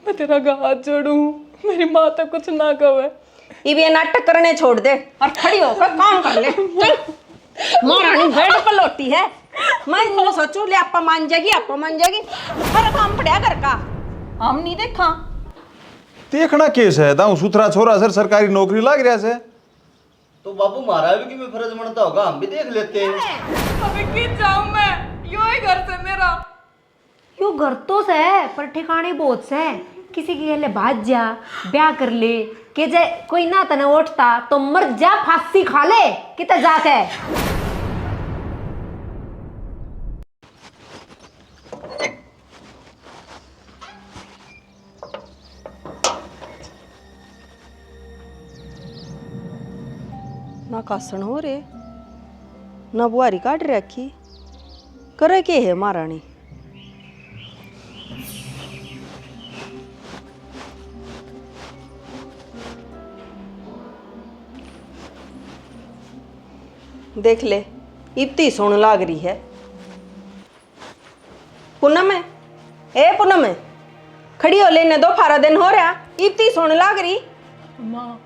मैं तेरा हाथ जोड़ू, मेरी माँ तो कुछ ना कहे। ये नाटक करने छोड़ दे और खड़ी होकर काम कर ले। चल महारानी बेड पर लोटी है। मैं सोचू ले आपा मान जाएगी हर काम पड़ा घर का हम नहीं देखा। देखना केस है दाऊ सुथरा छोरा सर सरकारी नौकरी लाग रहा से तो बाबू मारा भी कि फर्ज बनता होगा, हम भी देख लेते हैं। अबे किस जाऊं मैं, यो ही घर से मेरा। यो घर तो है पर ठिकाने बहुत से है। किसी के लिए भाज जा ब्याह कर ले के जे कोई ना तना उठता तो मर जा फांसी खा ले कितना जाके। ना कासन हो रे ना बुआरी काट रखी करे के है महारानी। देख ले इतनी सोन लाग रही है। पूनम है ए पूनम है खड़ी हो लेने दो, फारा दिन हो रहा इतनी सोन लाग रही। माँ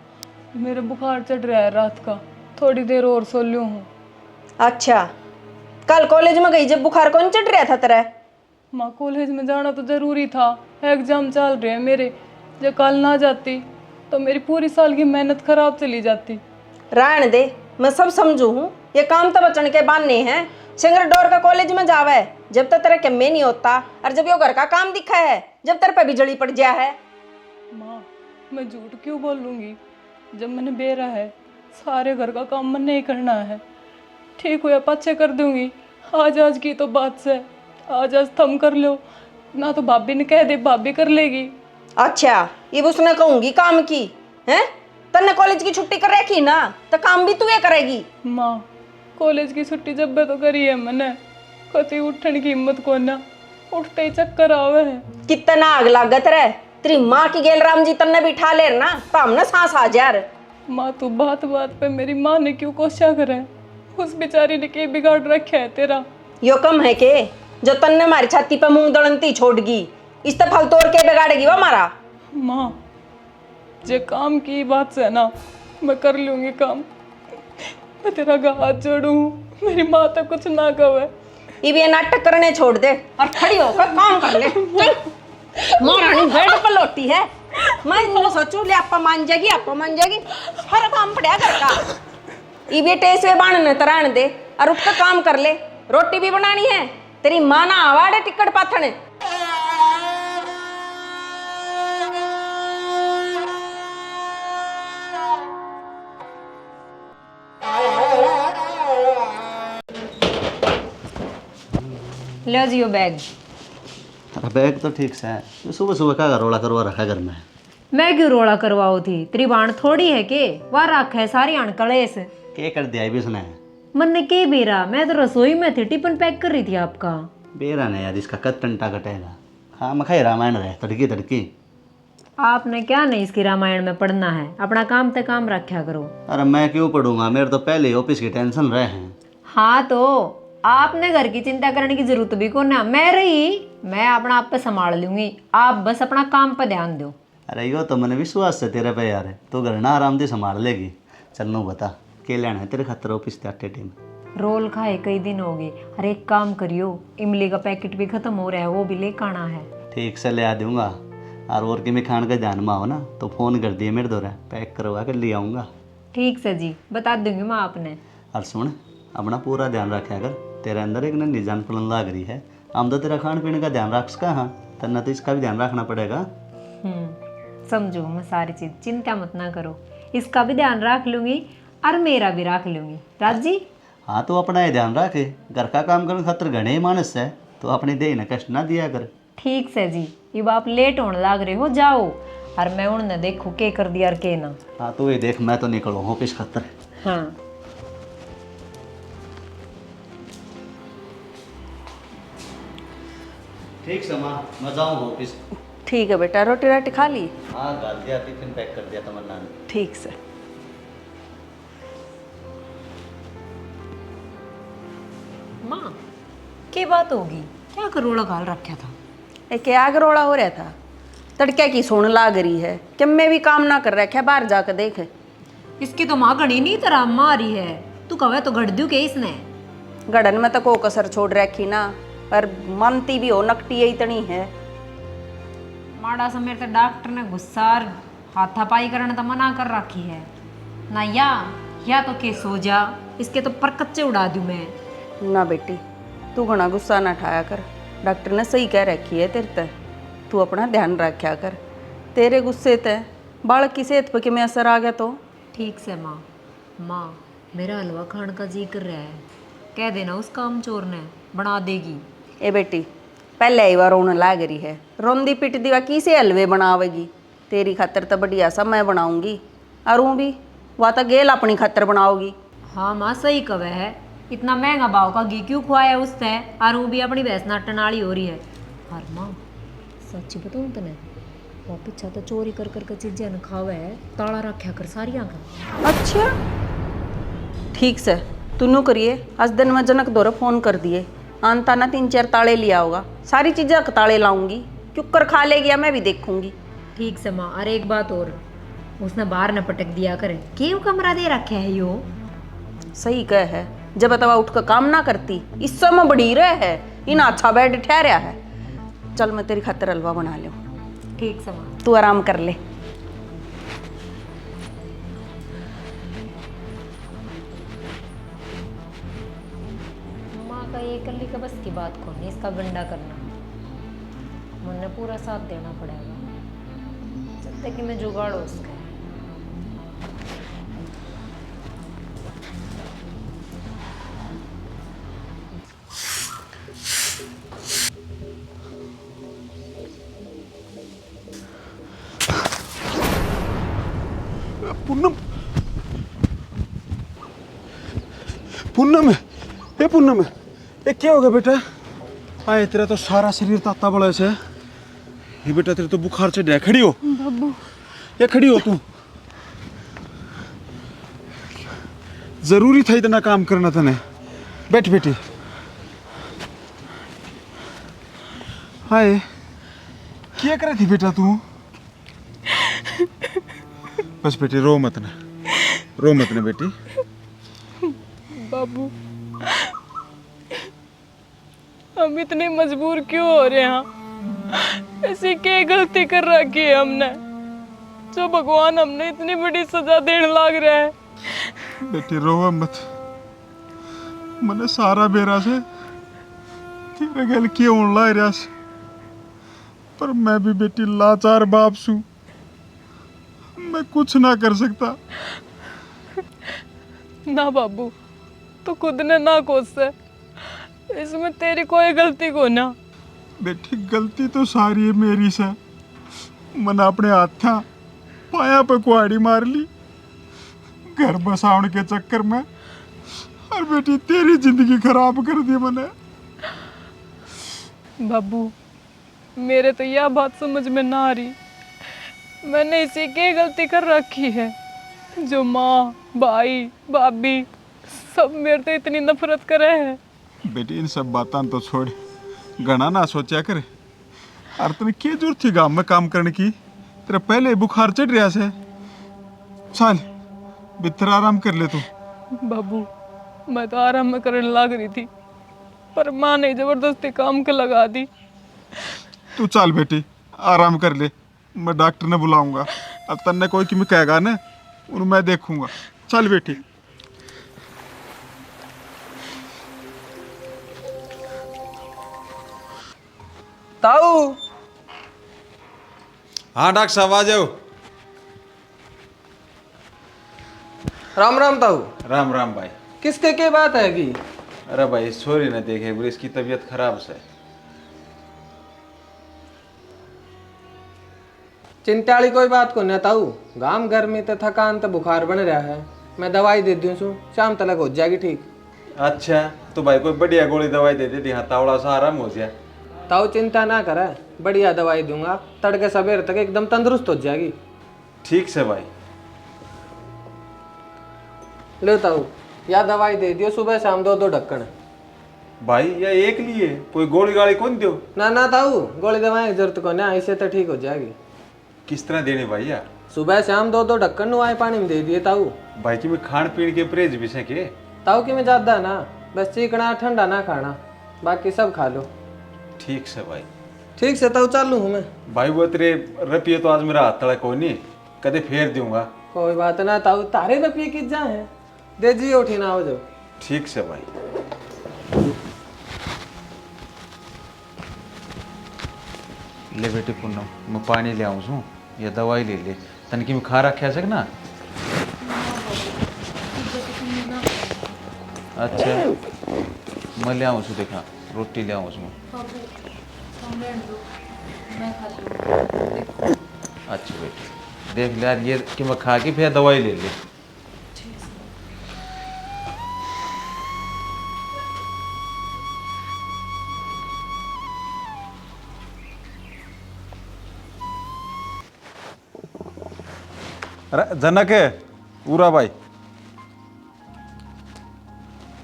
मेरे बुखार चढ़ रहा है रात का, थोड़ी देर और सो लूँ हूँ। अच्छा कल कॉलेज में गई जब बुखार कौन चढ़ रहा था तेरा? माँ कॉलेज में जाना तो जरूरी था, एग्जाम चल रहे हैं मेरे। जब कल ना जाती तो मेरी पूरी साल की मेहनत खराब चली जाती। रहने दे मैं सब समझू हूँ, ये काम तो बचन के बाने हैं। सिंगर डोर का कॉलेज में जावे जब तक तेरा कम नहीं होता, और जब यो घर का काम दिखा है जब तेरे पे बिजली पड़ गया है। माँ मैं झूठ क्यों बोलूँगी, जब मैंने बेरा है सारे घर का काम मैंने ही करना है। ठीक हुआ पाछे कर दूंगी, आज की तो बात से आज थम कर लो ना, तो भाभी ने कह दे भाभी कर लेगी। अच्छा ये उसने कहूंगी काम की हैं? तन्ने कॉलेज की छुट्टी कर रखी ना तो काम भी तू ये करेगी। माँ कॉलेज की छुट्टी जब तो करी है मैंने, कभी उठने की हिम्मत को ना, उठते ही चक्कर आवे है। कितना आग लागत रहे तेरी माँ की गेल राम जी तन्ने बिठा ले ना तो हमने सांस आ जा। माँ तू बात बात पे मेरी माँ ने क्यों कोशिश करे, उस बेचारी ने क्या बिगाड़ रखा है तेरा। यो कम है के जो तन्ने मारी छाती पे मुंह दड़नती छोड़गी, इस तो फल तोड़ के बिगाड़ेगी वो हमारा। माँ जे काम की बात से ना मैं कर लूंगी काम, मैं तेरा हाथ जोड़ू, मेरी माँ तो कुछ ना कहे। ये नाटक करने छोड़ दे और खड़ी होकर काम कर ले। चल महारानी बेड पर लोटी है। मैं सोचू ले आपा मान जाएगी हर काम पड़ा घर का। ये टेस वे बाण तराण दे और उठ कर काम कर ले। रोटी भी बनानी है, तेरी माँ ना आवाड़े टिकट पाथने। लो जियो बैग। अरे बैग तो ठीक से है, तो सुबह सुबह का रोला करवा रखा घर में। मैं क्यों रोड़ा करवाओ थी, तेरी बाण थोड़ी है के वह रख है सारी अणकलेस। के कर दिया भी उसने? मन ने के बेरा, मैं तो रसोई में थी टिफिन पैक कर रही थी आपका। बेरा नहीं यार, इसका कद टंटा कटेगा। हाँ मखाई रामायण रहे तड़की तड़की। आपने क्या नहीं इसकी रामायण में पढ़ना है, अपना काम ते काम रखा करो। अरे मैं क्यों पढ़ूंगा, मेरे तो पहले ही ऑफिस की टेंशन रहे हैं। हाँ तो आपने घर की चिंता करने की जरूरत भी को ना, मैं रही मैं अपना आप पे संभाल लूंगी, आप बस अपना काम पे ध्यान दो। अरे यो तो मैंने विश्वास है तेरे पे यार, तो घर ना आराम से संभाल लेगी। चल नो बता के लेना है तेरे खतर ऑफिस ते टीम। रोल खाए कई दिन हो गए, हर एक काम करियो, इमली का पैकेट भी खत्म हो रहा है वो भी लेकर आना है। ठीक से ले आ दूंगा, और कि मैं खान का ध्यान में हो ना तो फोन कर दिए मेरे द्वारा, पैक करवा कर ले आऊँगा। ठीक से जी बता दूंगी मैं आपने। और सुन अपना पूरा ध्यान रखा कर, तेरे अंदर एक नई जान पलन लाग रही है। हम तो तेरा खान पीने का ध्यान रख सका, हाँ तन्ना तो इसका भी ध्यान रखना पड़ेगा। समझो मैं सारी चीज, चिंता मत ना करो, इसका भी ध्यान रख लूंगी और मेरा भी रख लूंगी। राजी? हाँ तो अपना ये ध्यान रखे, घर का काम करने खातर घने मानस है, तो अपनी देह ने कष्ट ना दिया कर। ठीक से जी, ये आप लेट होने लग रहे हो, जाओ और मैं उन्होंने देखो के कर दिया और के ना। हाँ तो ये देख मैं तो निकलूँ ऑफिस खातर। हाँ ठीक से माँ मैं जाऊँ ऑफिस। ठीक है बेटा, रोटी राटी खा ली? हाँ डाल दिया, टिफिन पैक कर दिया तमन्ना ने। ठीक से। माँ की बात होगी, क्या करोड़ा गाल रखा था? एक आग रोड़ा हो रहा था, तड़के की सोन लाग रही है कि मैं भी काम ना कर रखा, बाहर जाकर देख। इसकी तो माँ घड़ी नहीं तरह मारी है, तू कहे तो गढ़ दू के इसने। गड़न में तो को कसर छोड़ रखी ना, पर मानती भी हो नकटी इतनी है। माड़ा सा मेरे तो डॉक्टर ने गुस्सा हाथापाई करने तो मना कर रखी है ना, या तो के सो जा, इसके तो पर कच्चे उड़ा दूं मैं। ना बेटी, तू घना गुस्सा ना ठाया कर, डॉक्टर ने सही कह रखी है तेरे ते। तू अपना ध्यान रखा कर, तेरे गुस्से ते बालक की सेहत पर किमें असर आ गया तो। ठीक से माँ मेरा हलवा खाने का जी कर रहा है, कह देना उस काम चोर ने बना देगी। ए बेटी, पहले ही बार रोने लाग रही है, रोंदी पिट दीवा की से हलवे बनावेगी। तेरी खातर तो बढ़िया सा मैं बनाऊंगी, और वो भी वह तो गेल अपनी खातर बनाओगी। हाँ माँ सही कवे है, इतना महंगा भाव का घी क्यों खुआया उससे, और वो भी अपनी भैंस नाटन वाली हो रही है। और माँ सच्ची बताऊँ तने, वो पीछा तो चोरी कर कर के चीजें न खावे है, ताला रखा कर सारिया का। अच्छा ठीक से तूनू करिए, आज दिन में जनक दौरे फोन कर दिए, आनता ना 3-4 ताले लिया होगा, सारी चीज़ें ताले लाऊंगी, क्यों कर खा ले गया मैं भी देखूंगी। ठीक से माँ, और एक बात और, उसने बाहर न पटक दिया करे, क्यों कमरा दे रखे है यो। सही कह है, जब तवा उठ कर काम ना करती, इस समय बड़ी रहे है, इन अच्छा बेड ठहरा है। चल मैं तेरी खातर हलवा बना लूँ। ठीक से माँ। तू आराम कर ले। माँ का ये कली का बस की बात कौन है, इसका गंडा करना, मुन्ने पूरा साथ देना पड़ेगा, जब तक कि मैं जुगाड़ो उसका। पूनम, पूनम, ए पूनम, ये क्या हो गया बेटा? आए तेरा तो सारा शरीर ताता बड़ा से। ये बेटा तेरे तो बुखार चढ़ रहा है, खड़ी हो बाबू। ये खड़ी हो तू, जरूरी था इतना काम करना तने। बैठ बेटी। हाय, क्या कर रही थी बेटा तू? बस बेटी रो मत ना, रो मत ना बेटी। बाबू हम इतने मजबूर क्यों हो रहे हैं? ऐसी क्या गलती कर रखी है हमने जो भगवान हमने इतनी बड़ी सजा देने लग रहा है? बेटी रो मत, मैंने सारा बेरा से तेरे गल क्यों ला रहा से, पर मैं भी बेटी लाचार बाप सू, मैं कुछ ना कर सकता। ना बाबू, तो खुद ने ना कोस है, इसमें तेरी कोई गलती को ना। बेटी गलती तो सारी है मेरी से, मैंने अपने हाथा पाया पे कुहाड़ी मार ली घर बसाने के चक्कर में, और बेटी तेरी जिंदगी खराब कर दी मैंने। बाबू मेरे तो यह बात समझ में ना आ रही, मैंने इसी की गलती कर रखी है जो माँ भाई भाभी सब मेरे तो इतनी नफरत करे हैं। बेटी इन सब बातों तो छोड़, घना ना सोचा करे। और तने क्या जरूरत थी गांव में काम करने की? तेरा पहले बुखार चढ़ रहा से, चल बितर आराम कर ले तू। बाबू मैं तो आराम में करने लग रही थी, पर माँ ने जबरदस्ती काम के लगा दी। तू चल बेटी आराम कर ले, मैं डॉक्टर ने बुलाऊंगा, अब तन्ने कोई कि मैं कहेगा ना उन्हें मैं देखूंगा। चल बेटी। ताऊ। हाँ डॉक्टर साहब आ जाओ। राम राम ताऊ। राम राम भाई। किसके के बात है कि? अरे भाई सॉरी ना देखे, बोले इसकी तबीयत खराब से। चिंता वाली कोई बात को न ताऊ, गांव घर में तो थकान तो बुखार बन रहा है, मैं दवाई दे दूँ सू, शाम तक हो जाएगी ठीक। अच्छा तो भाई कोई बढ़िया गोली दवाई दे दे, हाँ तावड़ा सा आराम हो जाए। ताऊ चिंता ना करे, बढ़िया दवाई दूंगा, तड़के सवेरे तक एकदम तंदुरुस्त हो जाएगी। ठीक से भाई। लो ताऊ या दवाई दे दियो, सुबह शाम 2-2 ढक्कन। भाई या एक लिए कोई गोली गाली कौन दियो? ना ना ताऊ, गोली दवाई की जरूरत को ना, इससे तो ठीक हो जाएगी। किस तरह देने भाई यार? सुबह शाम 2-2 ढक्कन नुआए पानी में दे दिए ताऊ। भाई की मैं खान पीन के परहेज भी से के। ताऊ की में ज्यादा ना, बस चिकना ठंडा ना खाना, बाकी सब खा लो। ठीक से भाई। ठीक से ताऊ चालू हूँ मैं। भाई वो तेरे रुपये तो आज मेरा हाथ तड़ा कोई नहीं, कदे फेर दूंगा। कोई बात ना ताऊ, तारे रुपये की जा है, दे जी उठी ना हो जाओ। ठीक से भाई। ले बेटी पूनम, मैं पानी ले आऊँ छूँ या दवाई ले ले, तनकी में खा रखा है ना। अच्छा मैं ले आऊँ छूँ, देखा रोटी ले आऊँ छूँ। अच्छा बेटी देख ले यार, ये कि मैं खा के फिर दवाई ले ले। अरे जनक है पूरा भाई।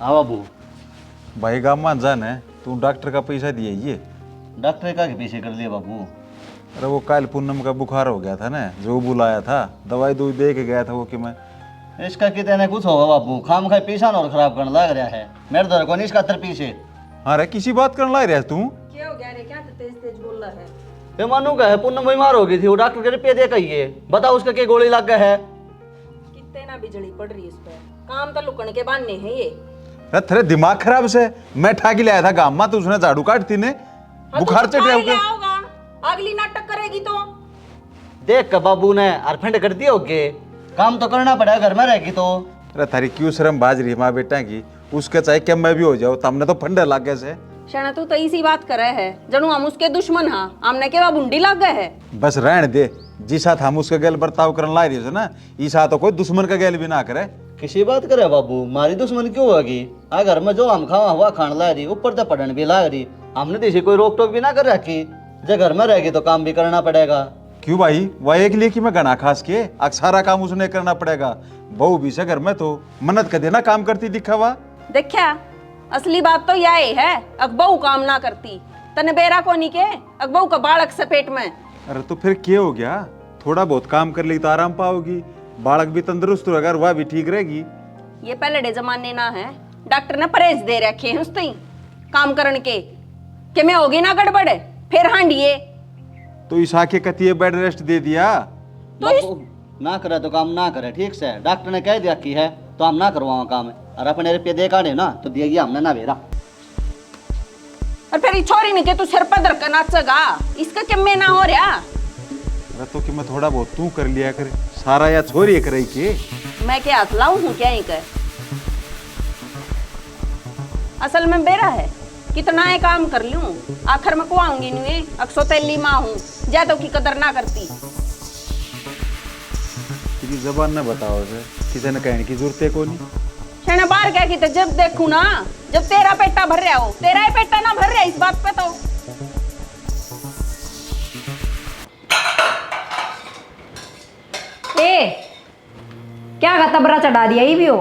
हाँ बाबू। भाई गाँव में जान है, तू डॉक्टर का पैसा दिए ये। डॉक्टर का पीछे कर लिया बाबू। अरे वो कल पूनम का बुखार हो गया था ना, जो बुलाया था, दवाई दो दे के गया था वो कि मैं। इसका कितने कुछ होगा बाबू, खाम खाए पीछा और खराब करने लग रहा है। मेरे दर को नहीं इसका तर पीछे। हाँ रे किसी बात करने लग रहा है तू। क्या हो गया रे, क्या तेज तेज बोल रहा है? ये मानू का है, पूनम बीमार हो गई थी, वो डॉक्टर के रुपये दे कहिए, बताओ उसका क्या गोली लग गया है। कितने ना बिजली पड़ रही है इस पे, काम तो लुकने के बहाने हैं ये। अरे तेरे दिमाग खराब से, मैं ठाकी लाया था गाँव में, तो उसने झाड़ू काटती ने बुखार चढ़ रहा गया। होगा, अगली नाटक करेगी तो। देख का बाबू ने अरफंड कर दिया होगे, काम तो करना पड़ेगा, घर में रहेगी तो। अरे थारी क्यों शर्म बाज रही है माँ बेटा की, उसके चाहे क्या मैं भी हो जाओ, तमने तो फंडे लाग गए से। शना तू तो इसी बात करे है, जनू हम उसके दुश्मन हाँ, हमने के बुंडी लग गए है। बस रहने दे, जिस साथ हम उसका गैल बर्ताव करने ला रही है ना, इस साथ तो कोई दुश्मन का गैल भी ना करे। किसी बात करे बाबू, मारी दुश्मन क्यों होगी? आ घर में जो हम खावा हुआ खान ला रही, ऊपर से पढ़न भी ला रही, हमने तो इसी कोई रोक टोक भी ना कर रखी। जब घर में रहेगी तो काम भी करना पड़ेगा। क्यों भाई, वह एक लिए कि मैं गना खास के सारा काम उसने करना पड़ेगा। बहू भी से घर में तो मन्नत कर देना काम करती दिखा हुआ। देखा असली बात तो यह है, अकबऊ काम ना करती, तने बेरा को नहीं के अकबऊ का बालक सपेट में। अरे तो फिर क्या हो गया, थोड़ा बहुत काम कर ली तो आराम पाओगी, बालक भी तंदुरुस्त होगा, वह भी ठीक रहेगी। ये पहले जमाने ना है, डॉक्टर ने परहेज दे रखे हैं उसते काम करने के मैं होगी ना गड़बड़ फिर हांडिए। तो इस आके कतिये बेड रेस्ट दे दिया। बाबू ना करे तो काम ना करे, ठीक से डॉक्टर ने कह दिया कि है तो हम ना करवाओ काम, और अपने रुपये दे काढ़े ना तो दिएगी हमने ना बेरा। और फिर छोरी ने के तू सिर पर धरकर नाचेगा, इसका किम्मे ना हो रहा। अरे तो कि मैं थोड़ा बहुत तू कर लिया करे, सारा या छोरी करे के मैं क्या हाथ लाऊं हूँ क्या ही कर। असल में बेरा है, कितना है काम कर लूं, आखिर में को आऊंगी नहीं, अक्सो तेली माँ हूँ, ज्यादा की कदर ना करती। किसी जबान न बताओ से, किसी ने कहने की जरूरत है को नहीं। शने बाहर क्या की जब देखूं ना, जब तेरा पेटा भर रहा हो, तेरा ही पेटा ना भर रहा इस बात पे तो। क्या का तबरा चढ़ा दिया, ये भी हो?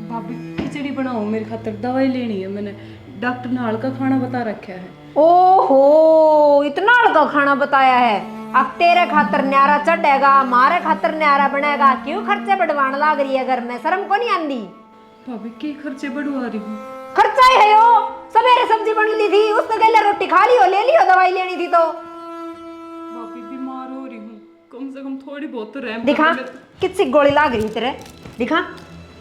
भाभी खिचड़ी बनाओ मेरी खातिर, दवाई लेनी है, मैंने डॉक्टर ने हल्का खाना बता रखा है। ओहो, इतना हल्का खाना बताया है। अब तेरे खातर न्यारा चढ़ेगा, हमारे खातर न्यारा बनेगा, क्यों खर्चे बढ़वाने लाग रही है घर में, शर्म को नहीं आंदी? भाभी के खर्चे बढ़वा रही हूँ? खर्चा ही है यो, सवेरे सब्जी बन ली थी, उसने गले रोटी खा ली हो, ले लियो, दवाई लेनी थी तो। भाभी बीमार हो रही हूँ, कम से कम थोड़ी बहुत तो रहम दिखा कर ले। कितनी गोली लाग रही तेरे, दिखा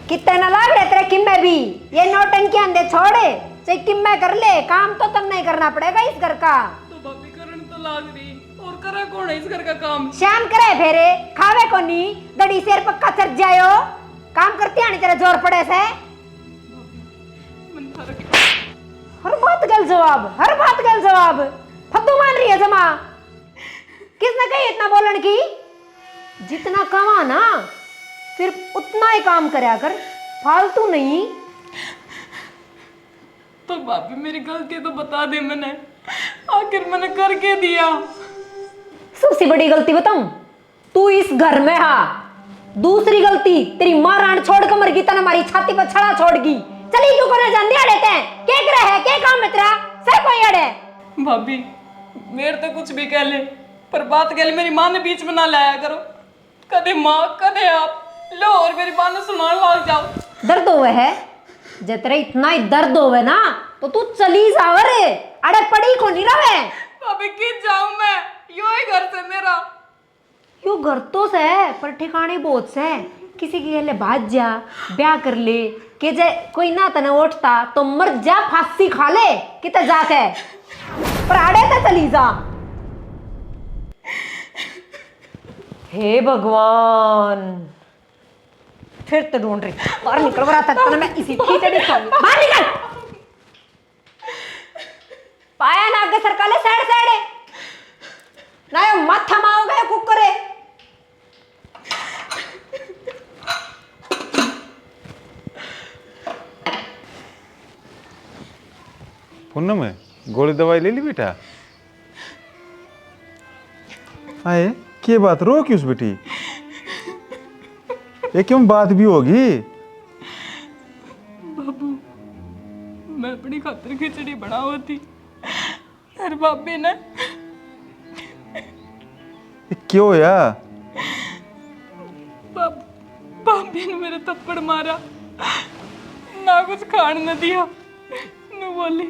कितने ना लाग रहे तेरे किम्मे भी। ये नौटंकी अंधे छोड़े, चाहे किम्मे कर ले, काम तो तब नहीं करना पड़ेगा इस घर का। तो भाभी करन तो लाग रही, और करा कौन है इस घर का काम? शाम करे फेरे, खावे को नहीं, दड़ी शेर पक्का चढ़ जायो, काम करती आनी तेरे जोर पड़े से। मन फर्क हर बात गल जवाब, हर बात गल जवाब, फद्दू मान रही है जमा। किसने कही इतना बोलन की? जितना कमा ना सिर्फ उतना ही काम करया कर, फालतू नहीं। तो भाभी मेरी गलती तो बता दे, मैंने आखिर मैंने करके दिया। सबसे बड़ी गलती बताऊं, तू इस घर में हा। दूसरी गलती तेरी मां रान छोड़ कर मर गई, तना हमारी छाती पर छड़ा छोड़ गई। चली क्यों करे जान दिया देते हैं, क्या कर रहा है, क्या काम है तेरा, सब कोई अड़े। भाभी मेरे तो कुछ भी कह ले, पर बात के लिए मेरी माँ ने बीच में ना लाया करो। कदे माँ कदे आप लो और मेरी बात ने सुनाने लग जाओ। दर्द होवे है जतरे इतना ही दर्द होवे ना तो तू चली जावे रे, अरे पड़ी को नहीं रहे। अबे किस जाऊं मैं, यो ही घर से मेरा। यो घर तो से पर ठिकाने बहुत से, किसी के लिए भाग जा ब्याह कर ले के जे कोई ना तने उठता तो मर जा, फांसी खा ले किते जाके, पर आड़े तो चली जा। हे भगवान, फिर तो ढूंढ रही बाहर निकल रहा था तो मैं इसी खींचड़ी खाऊंगी। बाहर निकल, पाया ना आगे सरकाले साइड साइड ना यो माथा माओ गए कुकरे। पूनम है गोली दवाई ले ली बेटा? आए क्या बात, रो क्यों बेटी? ये क्यों बात भी होगी? बाबू मैं अपनी खातिर खिचड़ी बना होती, अरे बाबे ने ये क्यों या? बाबे ने मेरे थप्पड़ मारा, ना कुछ खान न दिया, न बोली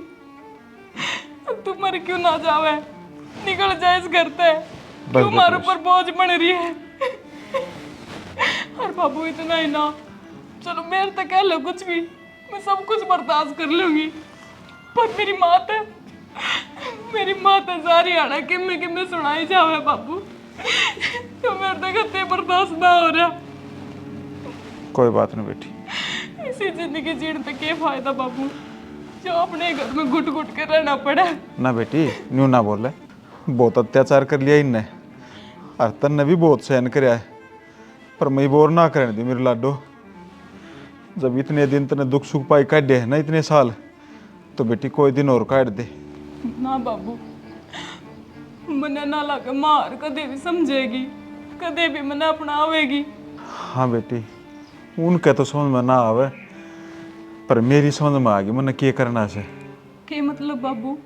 तू मर क्यों ना जावे, निकल जाए इस घर से, क्यों मारे ऊपर बोझ बन रही है। और बाबू इतना ही ना, चलो मेरे तक कह लो कुछ भी, मैं सब कुछ बर्दाश्त कर लूंगी, पर मेरी माँ तो सारी आड़ा कि मैं सुनाई जावे बाबू, तो मेरे तक इतने बर्दाश्त ना हो रहा। कोई बात नहीं बेटी। इसी जिंदगी जीने तक क्या फायदा बाबू, जो अपने घर में घुट घुट के रहना पड़ा। ना बेटी न्यू ना बोले, बहुत अत्याचार कर लिया इनने, और तन्ने भी बहुत सहन कराया है, पर मैं बोर ना करने दी मेरे लाडो। जब इतने दिन तने दुख सुख पाई काटे है ना इतने साल, तो बेटी कोई दिन और काट दे। ना बाबू, मने ना लगे मार कदे भी समझेगी, कदे भी मने अपनावेगी। हाँ बेटी, उनके तो समझ में ना आवे, पर मेरी समझ में आ गई मैंने क्या करना से। क्या मतलब बाबू?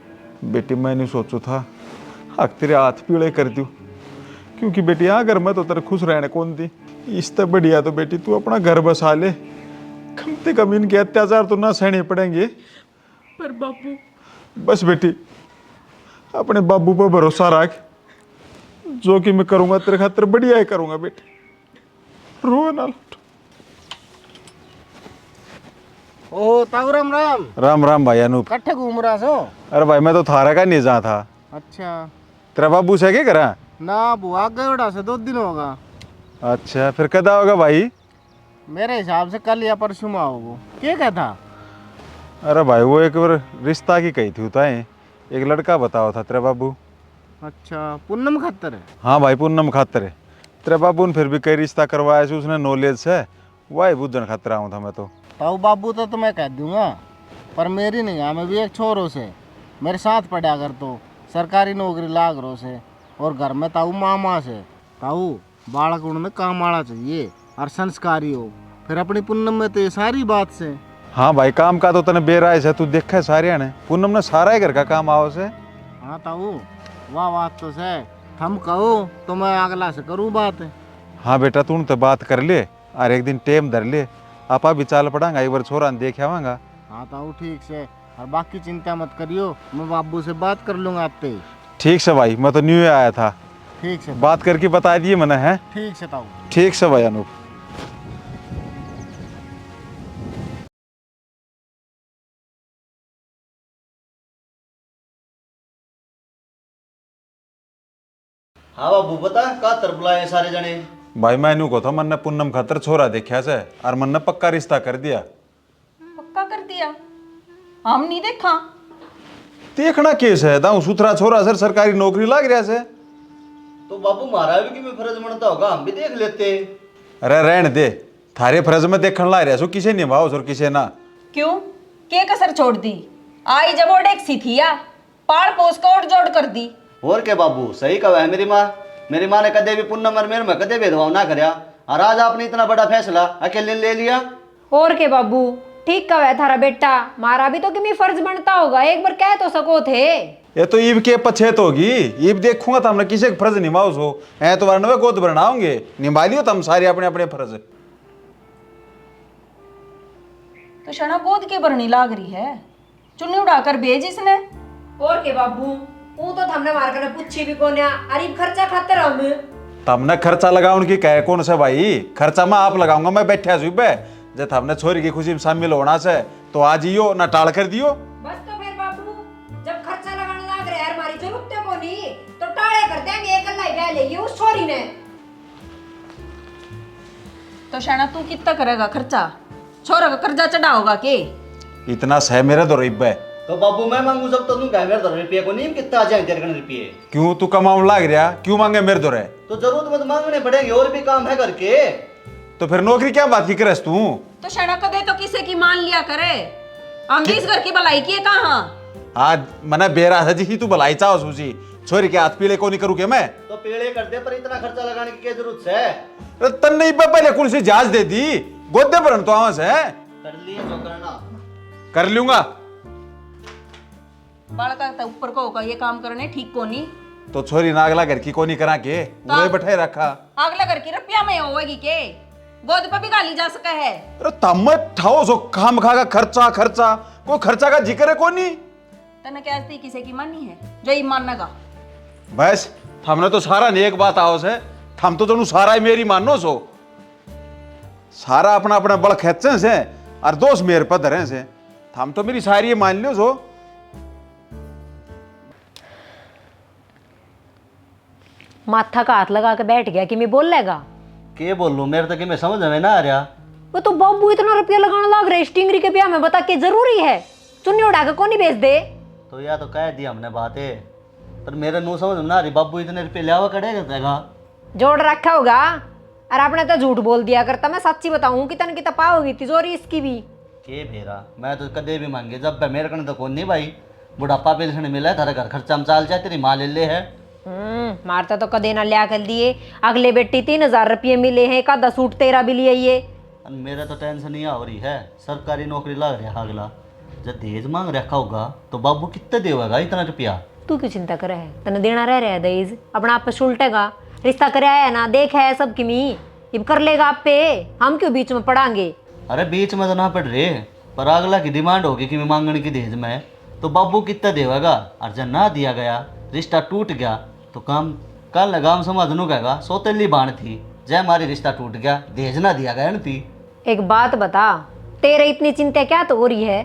बेटी मैं नहीं सोचू था हक तेरे हाथ पीड़े कर दूँ, क्योंकि बेटी यहाँ घर में तो तेरे खुश रहने कौन थी। इससे बढ़िया तो बेटी तू अपना घर बसा ले, कम से कम इनके अत्याचार तो ना सहने पड़ेंगे। पर बाबू बस बेटी अपने बाबू पर भरोसा रख, जो कि मैं करूँगा तेरे खातिर बढ़िया ही करूँगा बेटी, रो ना। ओ ताऊ राम राम। राम राम भाई अनूप। कट्ठे घूम रहा सो? अरे भाई मैं तो थारा का नहीं जा था। अच्छा। तेरा बाबू से क्या करा? ना बुआ गयोड़ा से 2 दिन होगा। अच्छा फिर कदा होगा भाई? मेरे हिसाब से कल या परसों में आओगे। क्या कहता? अरे भाई वो एक बार रिश्ता की कही थी उताए, एक लड़का बताओ था तेरा बाबू। अच्छा पूनम खत्तर है? हाँ भाई पूनम खातर है। तेरे बाबू ने फिर भी कई रिश्ता करवाया से, उसने नॉलेज से वही बुझन खातर आऊँ था मैं तो। ताऊ बाबू तो मैं कह दूंगा, पर मेरी निगाह में भी एक छोरो से मेरे साथ पढ़ा कर तो सरकारी नौकरी लाग रो से, और घर में ताऊ मामा से। ताऊ बालक उनमें काम आना चाहिए और संस्कारी हो, फिर अपनी पूनम में तो ये सारी बात से। हाँ भाई काम का तो तने बेराय से तू देखा है सारे ने, पूनम ने सारा ही घर का काम आओ से। हाँ ताऊ वाह बात तो से, हम कहो तो मैं अगला से करूँ बात। हाँ बेटा तू तो बात कर ले, और एक दिन टेम धर ले, आपा भी चाल पड़ांगा, एक बार छोरा देख आवांगा। हाँ ताऊ ठीक से, और बाकी चिंता मत करियो, मैं बाबू से बात कर लूँगा आपसे। ठीक से भाई, मैं तो न्यू आया था। ठीक से बात करके बता दिए मैंने है। ठीक से ताऊ। ठीक से भाई अनूप। हाँ बाबू बता का तर बुलाए सारे जने? भाई मैनू को था मन ने पूनम खातर छोरा देखा से, और मन ने पक्का रिश्ता कर दिया। पक्का कर दिया? हम नहीं देखा। देखना केस है दाऊ सुथरा छोरा सर, सरकारी नौकरी लाग रहा से। तो बाबू मारा भी कि मैं फर्ज बनता होगा, हम भी देख लेते। अरे रहने दे, थारे फर्ज में देखने ला रहा सो, किसे निभाओ और किसे ना। क्यों के कसर छोड़ दी? आई जब ओड एक सी थी या पाड़ पोस को ओड जोड़ कर दी। और क्या बाबू सही कहा है मेरी माँ। मेरी माँ ने कदे भी पूनम और मेरे में कदे भेदभाव ना करया, और आज आपने इतना बड़ा फैसला अकेले ले लिया। और के बाबू ठीक कहा है थारा बेटा, मारा भी तो कि मैं फर्ज बनता होगा, एक बार कह तो सको थे। ये तो ईब के पछेत होगी। ईब देखूंगा तो हमने किसी फर्ज निभाओ सो ऐ तो वरना गोद बनाओगे निभा लियो तुम सारे अपने अपने फर्ज। तो शना गोद के भरनी लाग रही है, चुन्नी उड़ाकर भेज इसने। और के बाबू वो तो हमने मार कर पूछी भी कोन्या अरे खर्चा खातर हम तुमने खर्चा लगा उनकी कह कौन से भाई, खर्चा मैं आप लगाऊंगा। मैं बैठा सुबह जब हमने छोरी की खुशी में शामिल होना से तो आज यो ना टाल कर दियो। बस तो फिर बाबू जब खर्चा लगाने लग रहे यार हमारी जरूरत को नहीं तो टाले कर देंगे एक अल्लाह ब्याह लेगी उस छोरी ने। तो शना तू कितना करेगा खर्चा, छोरा का कर्जा चढ़ाओगा के? इतना सह मेरे तो रिब है। तो बाबू मैं मांगू सब तो तुम कह मेरे 10 रुपये को नहीं कितना आ जाए 3 रुपये। क्यों तू कमाऊं लाग रहा, क्यों मांगे मेरे दो रे? तो जरूरत में तो मांगने पड़ेंगे, और भी काम है करके। तो फिर नौकरी क्या बात की करस तू? तो शना कदे तो किसे की मान लिया करे, हम इस घर की भलाई की कहाँ? आज मना बेरा है जी तू भलाई चाहो सूची छोरी के हाथ पीले को नहीं करूँ के मैं? तो पेड़े कर दे, पर इतना खर्चा लगाने की क्या जरूरत है? तन नहीं पहले कौन सी जांच दे दी गोदे पर तो आवाज है कर लिए जो करना कर लूंगा। बालका तो ऊपर को होगा ये काम करने ठीक को नहीं। तो छोरी नागला घर की को नहीं करा के उन्हें बैठे रखा। अगला घर की रुपया में होगी के गोद पर भी गाली जा सका है। अरे तम ठाओ सो खाम खागा खर्चा खर्चा को खर्चा का जिक्र है कोनी। तने क्या थी किसे की मानी है जो ही मानगा? बस हमने तो सारा ने एक बात आओ से हम तो दोनों सारा ही मेरी मानो सो सारा अपना अपना बल खेचे से और दोस्त मेरे पर धरे से हम तो मेरी सारी ये मान लियो सो। माथा का हाथ लगा के बैठ गया कि मैं बोल लेगा के बोल लूं, मेरे तो कि मैं समझ में ना आ रहा। वो तो बाबू इतना रुपया लगाने लग रहे स्टिंगरी के ब्याह में बता के जरूरी है चुन्नी उड़ा के कौन नहीं भेज दे। तो या तो कह दी हमने बातें, पर मेरे नो समझ में ना आ रही। बाबू इतने रुपये लिया हुआ करेगा जोड़ रखा होगा और आपने तो झूठ बोल दिया करता। मैं सच्ची बताऊं कितने की तपा होगी तिजोरी इसकी भी के भेरा मैं तो कदे भी मांगे जब मेरे कने तो कौन नहीं भाई। बुढ़ापा पेंशन मिला है, थारे घर खर्चा में चाल जाए, तेरी माँ ले ले है। मारता तो कदे ना लिया कर दिए। अगले बेटी 3000 रुपये मिले हैं, का 10 सूट तेरा भी लिए ये। मेरा तो टेंशन ही हो रही है, सरकारी नौकरी लग रहा है अगला। जब दहेज मांग रखा होगा तो बाबू कितना देगा इतना रुपया? तू क्यों चिंता करे है, तने देना रह रहा है दहेज अपना आप पे सुलटेगा। रिश्ता कराया है ना, देख है सब किमी अब कर लेगा आप पे, हम क्यों बीच में पड़ांगे? अरे बीच में तो ना पड़ रहे, पर अगला की डिमांड होगी कि मैं मांगने की दहेज में, तो बाबू कितना देगा? और जब ना दिया गया, रिश्ता टूट गया तो काम कल लगाम समझनू कहेगा सौतेली बाण थी, जय हमारी रिश्ता टूट गया, दहेज ना दिया गया थी। एक बात बता, तेरे इतनी चिंता क्या तो हो रही है?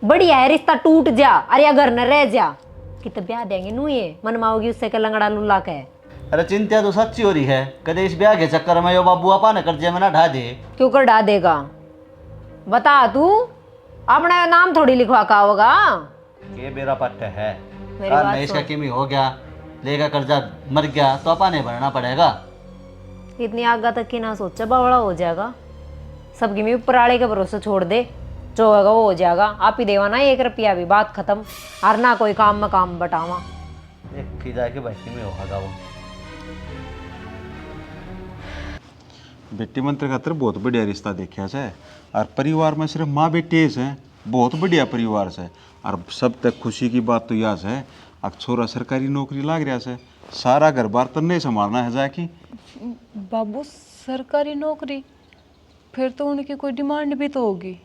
बढ़िया है रिश्ता टूट जा अरे अगर न रह जा कि तो ब्याह देंगे नू ये मनमाओगी उससे के लंगड़ा लुल्ला के। अरे चिंता तो सच्ची हो रही है, कदे इस ब्याह के चक्कर में यो बाबू आपा न कर्जे में ना ढा दे। क्यों कर डा देगा बता तू? अपना नाम थोड़ी लिखवा का होगा। ये मेरा पट्ट है, मेरी काल बात में इसका सुन। किमी हो गया, लेगा कर्जा मर गया तो आपा ने भरना पड़ेगा। इतनी आगा तक की ना सोचा बावड़ा हो जाएगा। सबकी में ऊपर आड़े के भरोसे छोड़ दे, जो होगा वो हो जाएगा। आप ही देवा ना 1 रुपया भी, बात खत्म। और ना कोई काम में काम बटावा। एक की जाके भाई किमी होगा वो। बेटी मंत्र खातर बहुत बढ़िया रिश्ता देखा से और परिवार में सिर्फ माँ बेटी से बहुत बढ़िया परिवार से और सब तक खुशी की बात तो यह है अब छोरा सरकारी नौकरी लाग रहा से सारा घर बार तो नहीं संभालना है जाकी। बाबू सरकारी नौकरी, फिर तो उनकी कोई डिमांड भी तो होगी।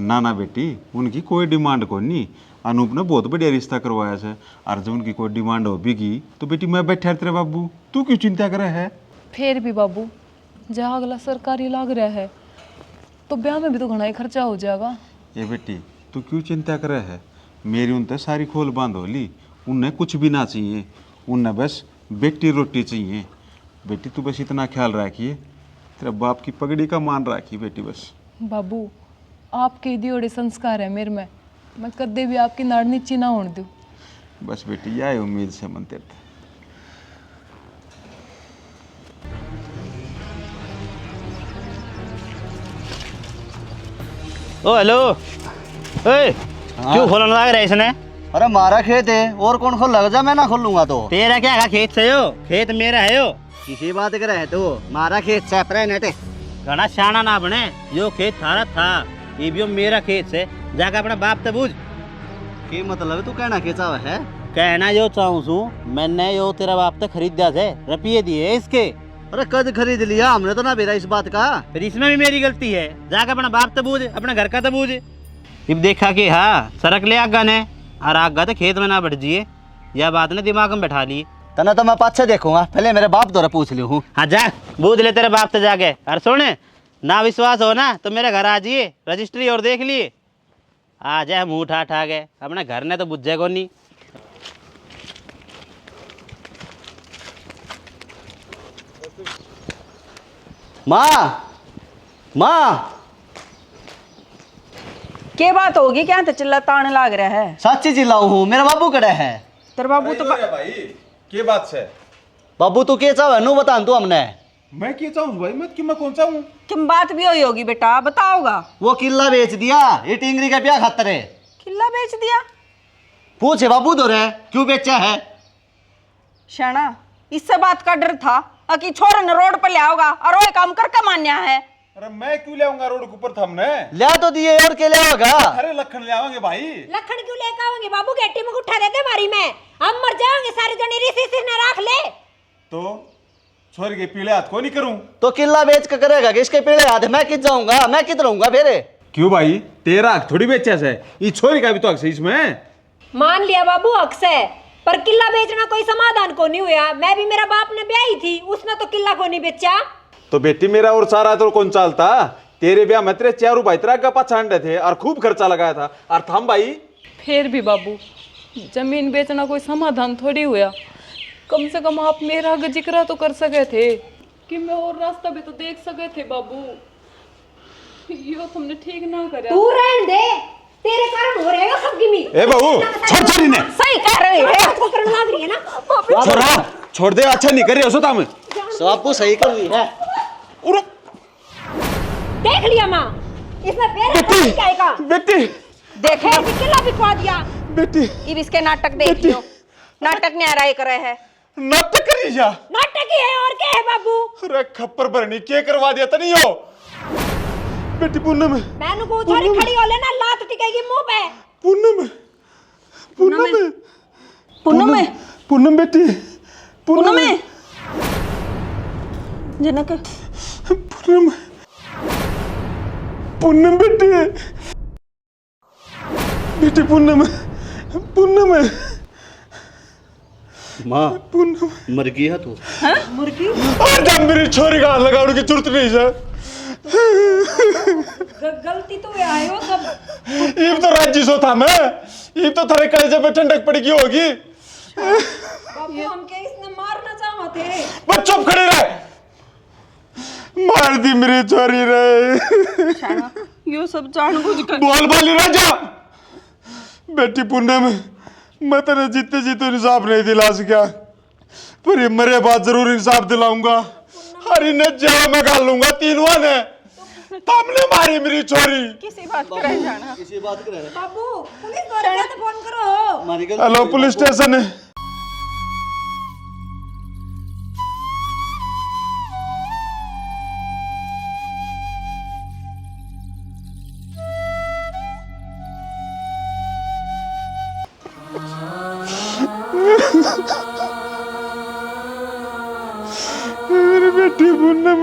ना ना बेटी उनकी कोई डिमांड को नहीं, अनूप ने बहुत बढ़िया रिश्ता करवाया से और जब उनकी कोई डिमांड हो भी गई तो बेटी मैं बैठा तेरे बाबू, तू क्यों चिंता करे है? फिर भी बाबू जहाँ अगला सरकारी लाग रहा है तो ब्याह में भी तो घना ही खर्चा हो जाएगा। ये बेटी तू क्यों चिंता करे है? मेरी उनते सारी खोल बांध हो ली, उन्हें कुछ भी ना चाहिए, उन्हें बस बेटी रोटी चाहिए। बेटी तू बस इतना ख्याल रखिए, तेरे बाप की पगड़ी का मान रखी बेटी बस। बाबू आपके दियोड़े संस्कार है मेरे में, मैं कदे भी आपकी नाड़ नीची ना होने दूँ। बस बेटी यह उम्मीद से मन तेरे। ओ हेलो, ओए क्यों खोलने लग रहा है इसने? अरे मारा खेत है और कौन खोल लग जा, मैं ना खोलूंगा तो। तेरा क्या है खेत से हो? खेत मेरा है यो। किसी बात कर रहे तो मारा खेत से अपने नेटे घना शाना ना बने, यो खेत थारा था, ये भी यो मेरा खेत से, जाकर अपना बाप से पूछ। की मतलब तू कहना खेचा है? कहना यो चाहूँ सू मैंने यो तेरा बाप तो खरीद दिया थे, रुपये दिए इसके। अरे कद खरीद लिया हमने तो ना बेरा इस बात का। फिर इसमें भी मेरी गलती है, जाकर अपना बाप तो बूझ, अपने घर का तो बूझ। अब देखा कि हाँ सड़क ले आगा ने और आगा तो खेत में ना बढ़ जिए, यह बात ने दिमाग में बैठा ली। तना तो मैं पाछे देखूंगा, पहले मेरे बाप द्वारा पूछ लियो हूँ। हाँ जा बूझ ले तेरे बाप से जाके। और सुन, ना विश्वास हो ना तो मेरे घर आ जाइए, रजिस्ट्री और देख लिए। आ जाए मुँह उठा उठा के, अपने घर ने तो बुझे को नहीं। माँ माँ के बात होगी क्या तो चिल्ला ताने लाग रहा है। सच्ची चिल्लाऊ हूँ, मेरा बाबू कड़े है। तेरे बाबू तो भाई के बात से बाबू तू के चाहे नू बता तू हमने। मैं के चाहूँ भाई, मत कि मैं कौन सा हूँ। किम बात भी हुई होगी बेटा, बताओगा। वो किला बेच दिया, ये टिंगरी का ब्याह खातर है। किला बेच दिया? पूछे बाबू दो रे क्यों बेचा है। शाना इससे बात का डर था कि छोरा ने रोड पर ले आओगा और वो काम करके मान्या है। अरे मैं क्यों ले आऊंगा रोड के ऊपर हमने। लिया तो दिए और के ले आएगा। अरे लखन ले आवांगे भाई। लखन क्यों लेकर आवेंगे बाबू, गेटी में उठा देते मारी में, हम मर जाएंगे सारे जने, रिसी ने रख ले। तो छोरी के पीले हाथ को नहीं करूं तो किला बेच के करेगा कि इसके पीले हाथ मैं कित जाऊंगा, मैं कित रहूंगा फिर। क्यों भाई, तेरा हक थोड़ी बेचा से, ये छोरी का भी तो हक है इसमें। मान लिया बाबू हक से, पर किला बेचना कोई समाधान को नहीं हुआ। मैं भी मेरा बाप ने ब्याही थी, उसने तो किला को नहीं बेचा। तो बेटी मेरा और सारा तो कौन चालता। तेरे ब्याह में तेरे चारू भाई तेरा गप्पा छांटे थे और खूब खर्चा लगाया था। और थम भाई फिर भी बाबू जमीन बेचना कोई समाधान थोड़ी हुआ। कम से कम आप मेरा जिक्र तो कर सके थे कि मैं और रास्ता भी तो देख सके थे बाबू। यो तुमने ठीक ना करा। तू रहने दे, तेरे कारण हो रहेगा सबकी मी। ए बहू छोड़ छोड़ी ने। सही कह रहे हैं। को करने लग रही है ना। छोड़ा छोड़ दे, अच्छा नहीं कर रही हो सोता में। बापू सही कर रही है। देख लिया माँ, इसमें मेरा क्या है का? बेटी देखे किला बिकवा दिया। बेटी अब इसके नाटक देख लियो, नाटक ने आराई करे है। नाटक करी जा। नाटक ही है और क्या है बाबू। अरे खप्पर भरनी के करवा दिया तो नहीं हो। बेटी पूनम मैनू को उछाली खड़ी हो लेना, लात टिकेगी मुंह पे। पूनम पूनम पूनम में पूनम बेटी पूनम में जनक पूनम पूनम बेटी बेटी पूनम पूनम माँ पूनम मर गई है तू। मुर्गी और जब मेरी छोरी का हाथ लगाने की जरूरत नहीं है। गलती तो ये आयो सब। ये तो राज्य सो था मैं, ये तो थारे कलेजे पे ठंडक पड़ गई होगी। बाबू हम क्या इसने मारना चाहते थे। बस चुप खड़े रहे, मार दी मेरी छोरी रे। यो सब जानबूझ कर। बोल बोली राजा। बेटी पूनम मैं तेरे जीते जीते इंसाफ नहीं दिला सका, पर ये मरे बाद जरूर इंसाफ दिलाऊंगा। हर इन्हें जेल में डाल लूंगा तीनों ने। तुमने मारी मेरी छोरी। किसी बात करे जाना। किसी बात करे बाबू पुलिस वाले को फोन करो। मारी गल। हेलो पुलिस स्टेशन है। मेरी बेटी पूनम